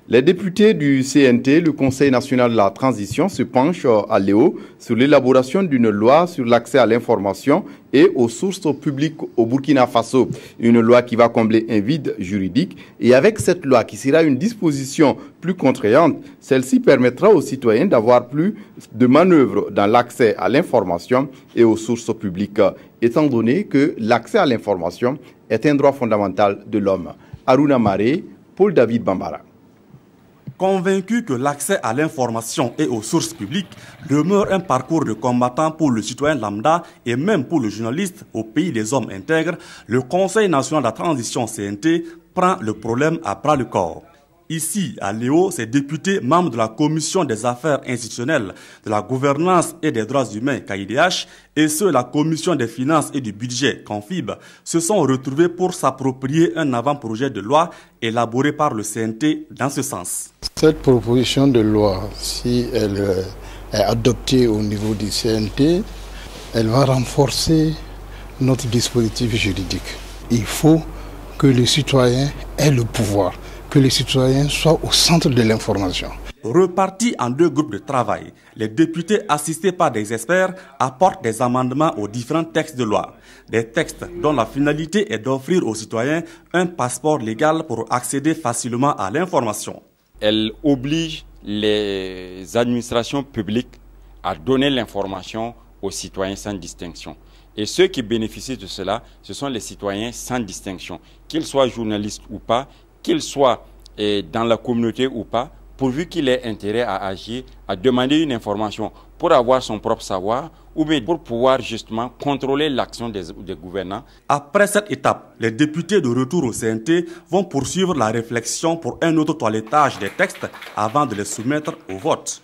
Les députés du CNT, le Conseil national de la transition, se penchent à Léo sur l'élaboration d'une loi sur l'accès à l'information et aux sources publiques au Burkina Faso. Une loi qui va combler un vide juridique. Et avec cette loi qui sera une disposition plus contraignante, celle-ci permettra aux citoyens d'avoir plus de manœuvres dans l'accès à l'information et aux sources publiques, étant donné que l'accès à l'information est un droit fondamental de l'homme. Aruna Maré, Paul David Bambara. Convaincu que l'accès à l'information et aux sources publiques demeure un parcours de combattant pour le citoyen lambda et même pour le journaliste au pays des hommes intègres, le Conseil national de la transition CNT prend le problème à bras le corps. Ici, à Léo, ces députés membres de la Commission des affaires institutionnelles, de la gouvernance et des droits humains, KIDH, et ceux de la Commission des finances et du budget, CONFIB, se sont retrouvés pour s'approprier un avant-projet de loi élaboré par le CNT dans ce sens. Cette proposition de loi, si elle est adoptée au niveau du CNT, elle va renforcer notre dispositif juridique. Il faut que les citoyens aient le pouvoir, que les citoyens soient au centre de l'information. Repartis en deux groupes de travail, les députés assistés par des experts apportent des amendements aux différents textes de loi. Des textes dont la finalité est d'offrir aux citoyens un passeport légal pour accéder facilement à l'information. Elle oblige les administrations publiques à donner l'information aux citoyens sans distinction. Et ceux qui bénéficient de cela, ce sont les citoyens sans distinction, qu'ils soient journalistes ou pas, qu'ils soient dans la communauté ou pas, pourvu qu'il ait intérêt à agir, à demander une information pour avoir son propre savoir ou bien pour pouvoir justement contrôler l'action des gouvernants. Après cette étape, les députés de retour au CNT vont poursuivre la réflexion pour un autre toilettage des textes avant de les soumettre au vote.